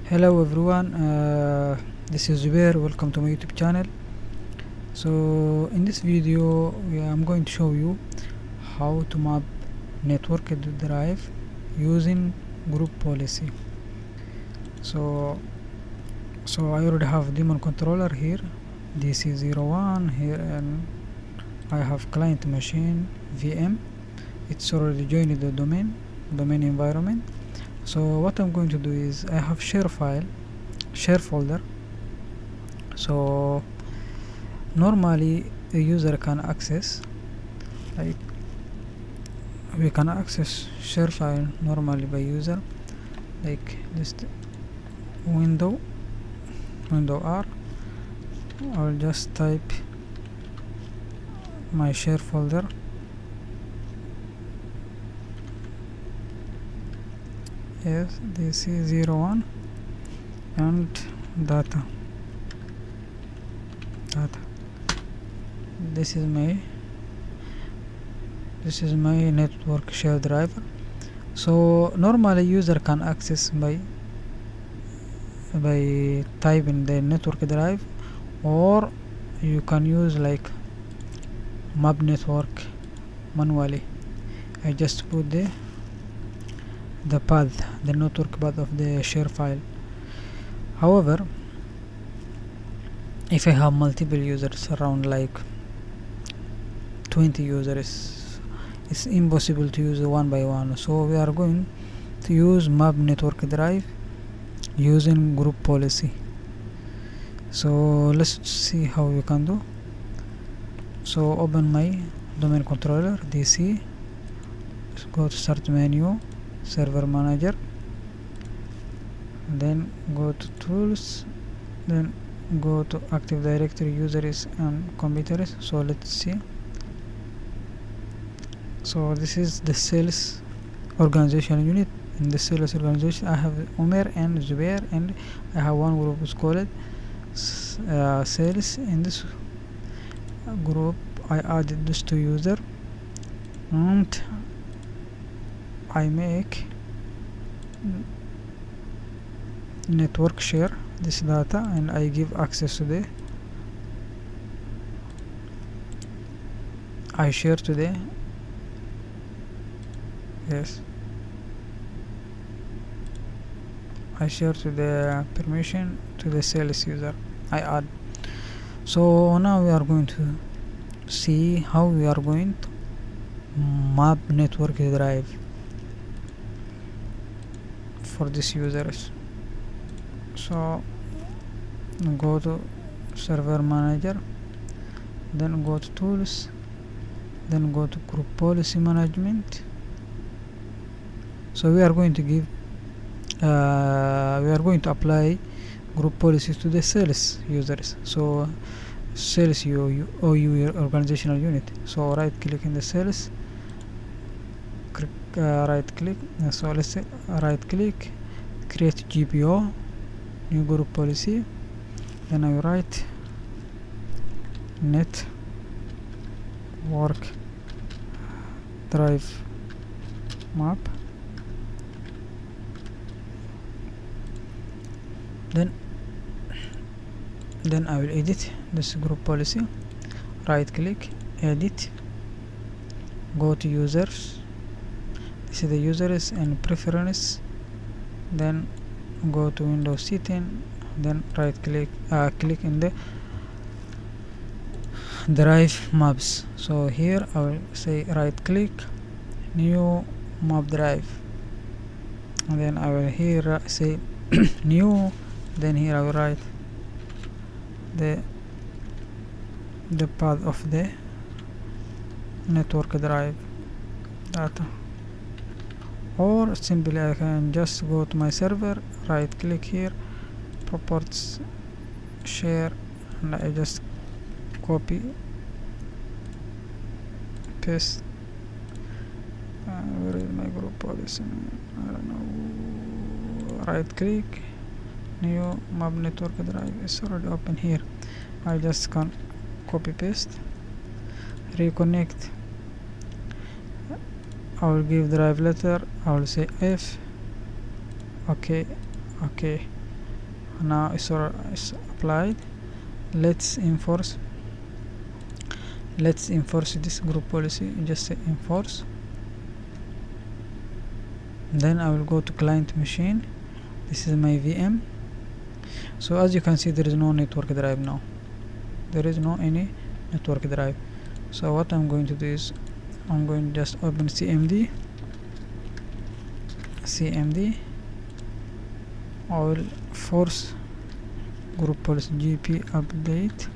Hello everyone, this is Zubair. Welcome to my YouTube channel. So in this video I'm going to show you how to map networked drive using group policy. So I already have daemon controller here, DC01 here, and I have client machine VM. It's already joined the domain environment. So what I'm going to do is I have share folder. So normally a user can access, like we can access share file normally by user, like this window R. I'll just type my share folder, yes, DC01 and data. This is my network share driver. So normally user can access by typing the network drive, or you can use like map network manually. I just put the network path of the share file. However, if I have multiple users, around like 20 users, it's impossible to use one by one. So we are going to use map network drive using group policy. So let's see how we can do. So open my domain controller DC, go to start menu, server manager, then go to tools, then go to active directory, users and computers. So let's see. So this is the sales organization unit. In the sales organization I have Omer and Zubair, and I have one group is called sales. In this group I added this to user, and I make network share this data, and I give access to the I share to the I share to the permission to the sales user I add. So now we are going to see how we are going to map network drive for these users. So go to server manager, then go to tools, then go to group policy management. So we are going to give we are going to apply group policies to the sales users. So sales OU organizational unit. So right click in the sales, right click, so let's say right click, create GPO, new group policy, then I write network drive map, then I will edit this group policy, right click, edit, go to users, this is the users and preference, then go to Windows setting, then right click, click in the drive maps. So here I will say right click, new map drive, and then I will here say new, then here I will write the path of the network drive data, or simply I can just go to my server, right click here, properties, share, and I just copy paste. Where is my group policy? I don't know. Right click, new map network drive is already open here. I just can copy paste, reconnect. I will give drive letter, I will say F, okay, now it's applied. Let's enforce this group policy. Just say enforce, then I will go to client machine. This is my VM. So as you can see, there is no network drive now. There is no any network drive. So what I'm going to do is I'm going to just open CMD. I will force group policy GP update.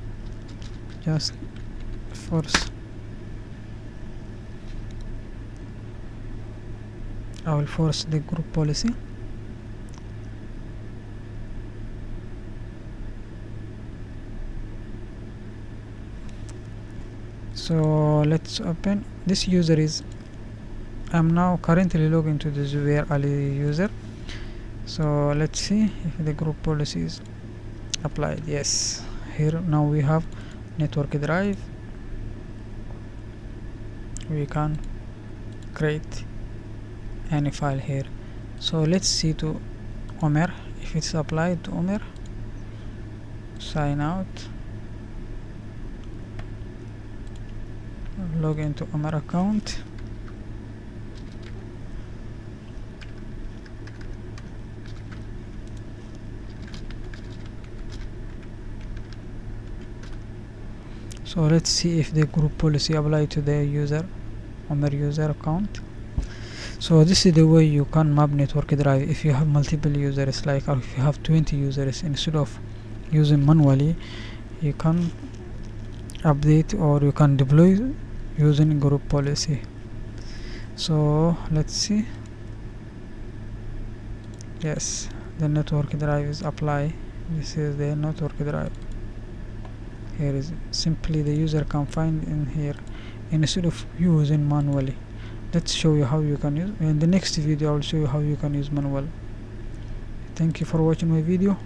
Just force. I will force the group policy. So let's open. This user is, I'm now currently logged into the Zubair Ali user. So let's see if the group policy is applied. Yes, here now we have network drive. We can create any file here. So let's see to Omer if it's applied to Omer. Sign out, log into Omer account. So let's see if the group policy applied to the user Omer user account. So this is the way you can map network drive if you have multiple users, like or if you have 20 users. Instead of using manually, you can update or you can deploy using group policy. So let's see. Yes, the network drive is applied. This is the network drive. Here is simply the user can find in here instead of using manually. Let's show you how you can use. In the next video I will show you how you can use manual. Thank you for watching my video.